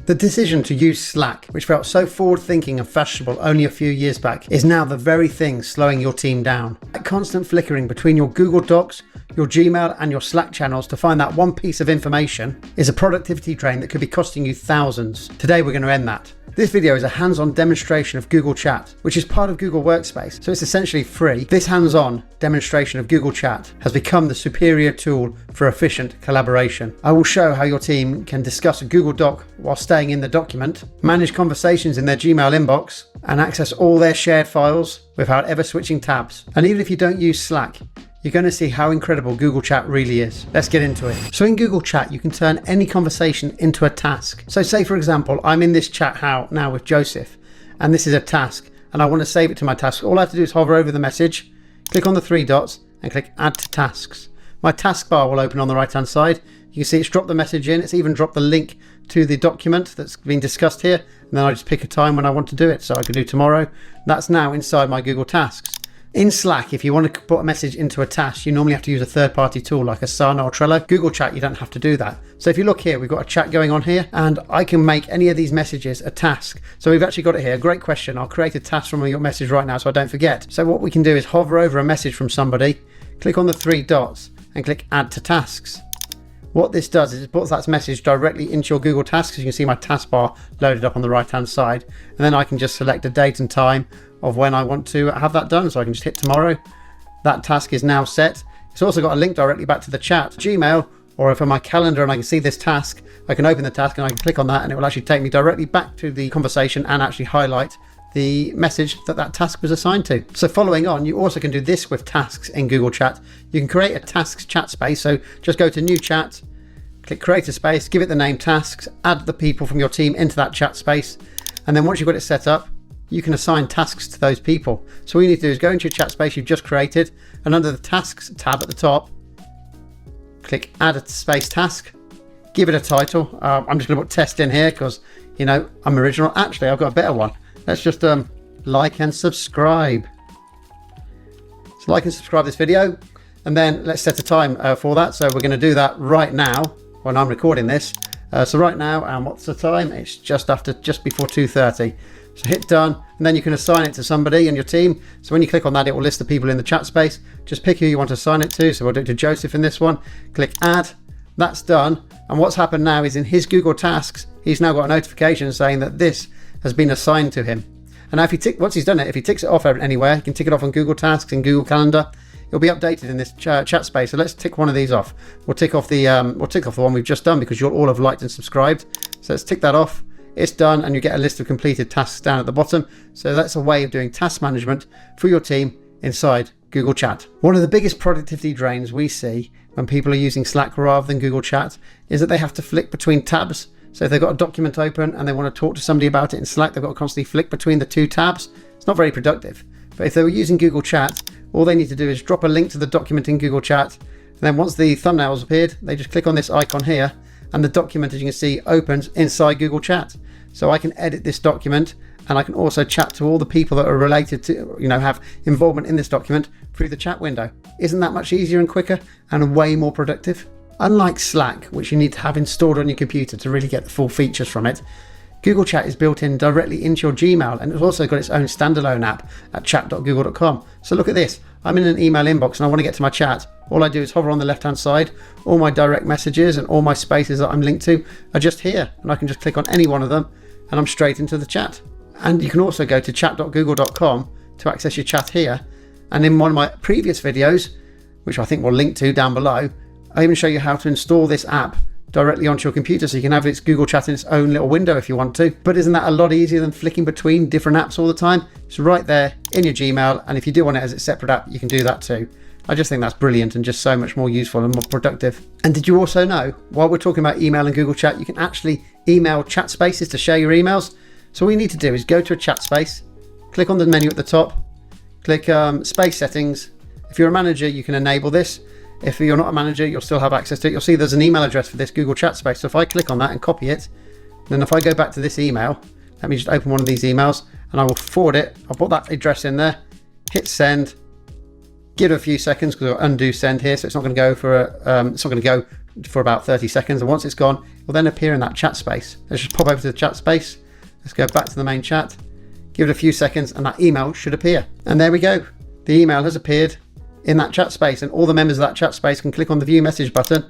The decision to use Slack, which felt so forward-thinking and fashionable only a few years back, is now the very thing slowing your team down. That constant flickering between your Google Docs, your Gmail and your Slack channels to find that one piece of information is a productivity drain that could be costing you thousands. Today we're going to end that. This video is a hands-on demonstration of Google Chat, which is part of Google Workspace, so it's essentially free. This hands-on demonstration of Google Chat has become the superior tool for efficient collaboration. I will show how your team can discuss a Google Doc while staying in the document, manage conversations in their Gmail inbox, and access all their shared files without ever switching tabs. And even if you don't use Slack, you're going to see how incredible Google Chat really is. Let's get into it. So in Google Chat, you can turn any conversation into a task. So say, for example, I'm in this chat now with Joseph, and this is a task, and I want to save it to my task. All I have to do is hover over the message, click on the three dots, and click Add to Tasks. My taskbar will open on the right-hand side. You can see it's dropped the message in. It's even dropped the link to the document that's been discussed here. And then I just pick a time when I want to do it. So I could do tomorrow. That's now inside my Google Tasks. In Slack, if you want to put a message into a task, you normally have to use a third-party tool like Asana or Trello. Google Chat, you don't have to do that. So if you look here, we've got a chat going on here, and I can make any of these messages a task. So we've actually got it here. Great question. I'll create a task from your message right now so I don't forget. So what we can do is hover over a message from somebody, click on the three dots, and click Add to Tasks. What this does is it puts that message directly into your Google Tasks. You can see my taskbar loaded up on the right-hand side, and then I can just select a date and time of when I want to have that done. So I can just hit tomorrow. That task is now set. It's also got a link directly back to the chat, Gmail, or if I'm my calendar and I can see this task, I can open the task and I can click on that, and it will actually take me directly back to the conversation and actually highlight the message that task was assigned to. So following on, you also can do this with tasks in Google Chat. You can create a tasks chat space. So just go to new chat, click create a space, give it the name tasks, add the people from your team into that chat space. And then once you've got it set up, you can assign tasks to those people. So all you need to do is go into your chat space you've just created, and under the tasks tab at the top, click add a space task, give it a title. I'm just going to put test in here because, you know, I'm original. Actually, I've got a better one. Let's just like and subscribe. So like and subscribe this video, and then let's set a time for that. So we're going to do that right now when I'm recording this. So right now, and what's the time? It's just before 2:30. So hit done, and then you can assign it to somebody in your team. So when you click on that, it will list the people in the chat space. Just pick who you want to assign it to. So we'll do it to Joseph in this one. Click add. That's done. And what's happened now is in his Google Tasks, he's now got a notification saying that this has been assigned to him. And now if he once he's done it, if he ticks it off anywhere, he can tick it off on Google Tasks and Google Calendar. It'll be updated in this chat space. So let's tick one of these off. We'll tick off the one we've just done because you'll all have liked and subscribed. So let's tick that off. It's done, and you get a list of completed tasks down at the bottom. So that's a way of doing task management for your team inside Google Chat. One of the biggest productivity drains we see when people are using Slack rather than Google Chat is that they have to flick between tabs. So if they've got a document open and they want to talk to somebody about it in Slack, they've got to constantly flick between the two tabs. It's not very productive. But if they were using Google Chat, all they need to do is drop a link to the document in Google Chat. And then once the thumbnail's appeared, they just click on this icon here, and the document, as you can see, opens inside Google Chat. So I can edit this document, and I can also chat to all the people that are related to, have involvement in this document through the chat window. Isn't that much easier and quicker and way more productive? Unlike Slack, which you need to have installed on your computer to really get the full features from it, Google Chat is built in directly into your Gmail, and it's also got its own standalone app at chat.google.com. So look at this. I'm in an email inbox and I want to get to my chat. All I do is hover on the left-hand side. All my direct messages and all my spaces that I'm linked to are just here, and I can just click on any one of them and I'm straight into the chat. And you can also go to chat.google.com to access your chat here. And in one of my previous videos, which I think we'll link to down below, I even show you how to install this app directly onto your computer so you can have its Google Chat in its own little window if you want to. But isn't that a lot easier than flicking between different apps all the time? It's right there in your Gmail, and if you do want it as a separate app, you can do that too. I just think that's brilliant and just so much more useful and more productive. And did you also know, while we're talking about email and Google Chat, you can actually email chat spaces to share your emails. So all you need to do is go to a chat space, click on the menu at the top, click space settings. If you're a manager, you can enable this. If you're not a manager, you'll still have access to it. You'll see there's an email address for this Google Chat space. So if I click on that and copy it, then if I go back to this email, let me just open one of these emails and I will forward it. I'll put that address in there, hit send, Give it a few seconds because it'll undo send here, so it's not going to go for about 30 seconds. And once it's gone, it will then appear in that chat space. Let's just pop over to the chat space. Let's go back to the main chat. Give it a few seconds, and that email should appear. And there we go. The email has appeared in that chat space, and all the members of that chat space can click on the view message button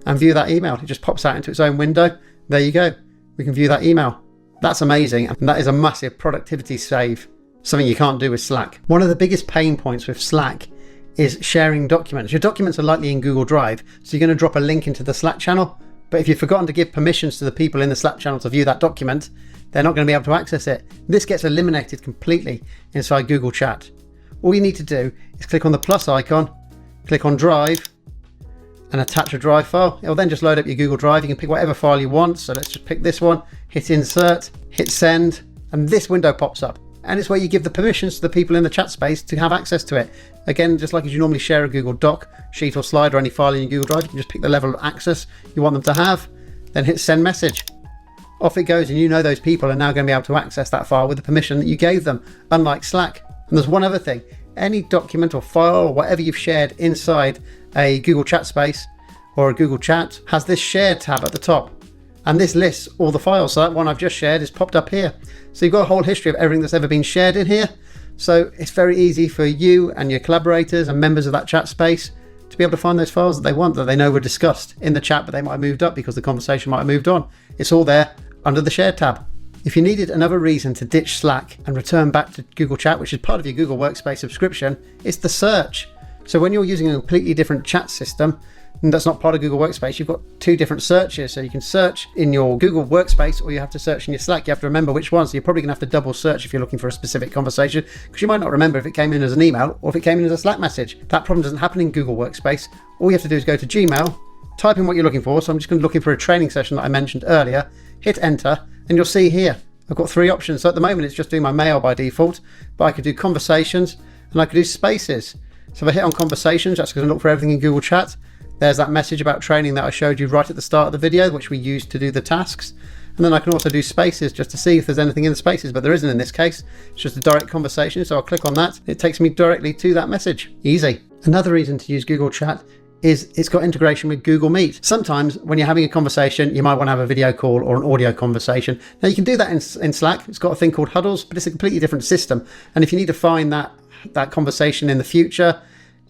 and view that email. It just pops out into its own window. There you go. We can view that email. That's amazing, and that is a massive productivity save. Something you can't do with Slack. One of the biggest pain points with Slack is sharing documents. Your documents are likely in Google Drive, so you're going to drop a link into the Slack channel. But if you've forgotten to give permissions to the people in the Slack channel to view that document, they're not going to be able to access it. This gets eliminated completely inside Google Chat. All you need to do is click on the plus icon, click on Drive, and attach a Drive file. It will then just load up your Google Drive. You can pick whatever file you want. So let's just pick this one, hit Insert, hit Send, and this window pops up. And it's where you give the permissions to the people in the chat space to have access to it. Again, just like as you normally share a Google Doc, sheet or slide or any file in your Google Drive, you can just pick the level of access you want them to have, then hit Send Message. Off it goes, and you know those people are now going to be able to access that file with the permission that you gave them, unlike Slack. And there's one other thing. Any document or file or whatever you've shared inside a Google Chat space or a Google Chat has this Share tab at the top. And this lists all the files. So that one I've just shared is popped up here. So you've got a whole history of everything that's ever been shared in here. So it's very easy for you and your collaborators and members of that chat space to be able to find those files that they want, that they know were discussed in the chat, but they might have moved up because the conversation might have moved on. It's all there under the Share tab. If you needed another reason to ditch Slack and return back to Google Chat, which is part of your Google Workspace subscription, it's the search. So when you're using a completely different chat system, and that's not part of Google Workspace, you've got two different searches. So you can search in your Google Workspace, or you have to search in your Slack. You have to remember which one. So you're probably going to have to double search if you're looking for a specific conversation, because you might not remember if it came in as an email or if it came in as a Slack message. That problem doesn't happen in Google Workspace. All you have to do is go to Gmail, type in what you're looking for. So I'm just going to look for a training session that I mentioned earlier, hit enter, and you'll see here, I've got three options. So at the moment, it's just doing my mail by default, but I could do conversations and I could do spaces. So if I hit on conversations, that's going to look for everything in Google Chat. There's that message about training that I showed you right at the start of the video, which we used to do the tasks. And then I can also do spaces just to see if there's anything in the spaces, but there isn't in this case. It's just a direct conversation. So I'll click on that. It takes me directly to that message. Easy. Another reason to use Google Chat is it's got integration with Google Meet. Sometimes when you're having a conversation, you might want to have a video call or an audio conversation. Now you can do that in Slack. It's got a thing called Huddles, but it's a completely different system. And if you need to find that conversation in the future,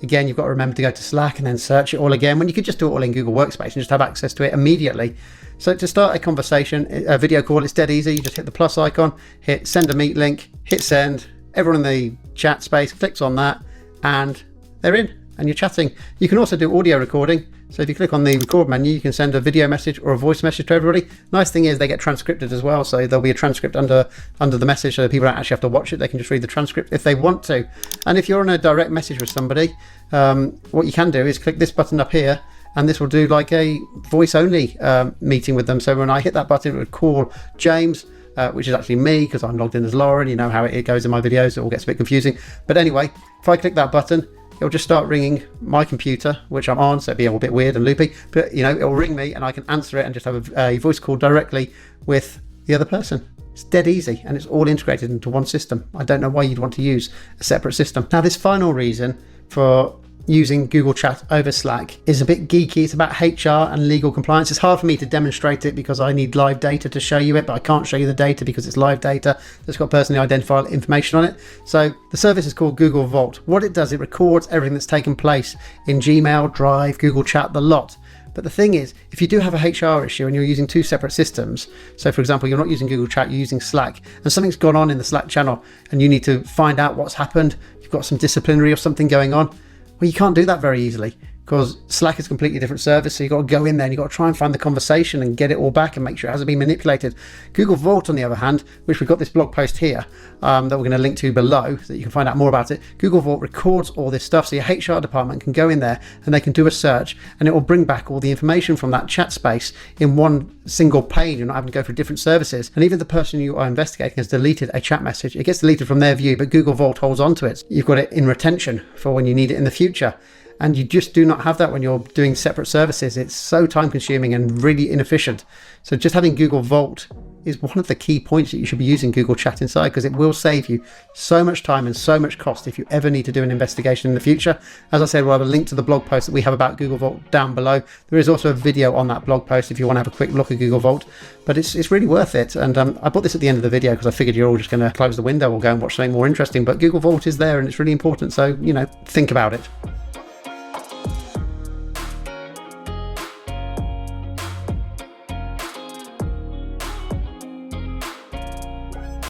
again, you've got to remember to go to Slack and then search it all again, when you could just do it all in Google Workspace and just have access to it immediately. So to start a conversation, a video call, it's dead easy. You just hit the plus icon, hit send a meet link, hit send. Everyone in the chat space clicks on that and they're in and you're chatting. You can also do audio recording. So if you click on the record menu, you can send a video message or a voice message to everybody. Nice thing is they get transcripted as well. So there'll be a transcript under the message, so that people don't actually have to watch it. They can just read the transcript if they want to. And if you're on a direct message with somebody, what you can do is click this button up here, and this will do like a voice only meeting with them. So when I hit that button, it would call James, which is actually me because I'm logged in as Lauren. You know how it goes in my videos. It all gets a bit confusing. But anyway, if I click that button, it'll just start ringing my computer, which I'm on, so it'll be a bit weird and loopy, but it'll ring me and I can answer it and just have a voice call directly with the other person. It's dead easy and it's all integrated into one system. I don't know why you'd want to use a separate system. Now, this final reason for using Google Chat over Slack is a bit geeky. It's about HR and legal compliance. It's hard for me to demonstrate it because I need live data to show you it, but I can't show you the data because it's live data that's got personally identifiable information on it. So the service is called Google Vault. What it does, it records everything that's taken place in Gmail, Drive, Google Chat, the lot. But the thing is, if you do have a HR issue and you're using two separate systems, so for example, you're not using Google Chat, you're using Slack, and something's gone on in the Slack channel and you need to find out what's happened, you've got some disciplinary or something going on, well, you can't do that very easily because Slack is a completely different service. So you've got to go in there and you've got to try and find the conversation and get it all back and make sure it hasn't been manipulated. Google Vault, on the other hand, which we've got this blog post here that we're going to link to below so that you can find out more about it. Google Vault records all this stuff. So your HR department can go in there and they can do a search and it will bring back all the information from that chat space in one single pane. You're not having to go through different services. And even the person you are investigating has deleted a chat message. It gets deleted from their view, but Google Vault holds on to it. You've got it in retention for when you need it in the future. And you just do not have that when you're doing separate services. It's so time consuming and really inefficient. So just having Google Vault is one of the key points that you should be using Google Chat inside, because it will save you so much time and so much cost if you ever need to do an investigation in the future. As I said, we'll have a link to the blog post that we have about Google Vault down below. There is also a video on that blog post if you want to have a quick look at Google Vault, but it's really worth it. And I put this at the end of the video because I figured you're all just going to close the window or go and watch something more interesting, but Google Vault is there and it's really important, so think about it.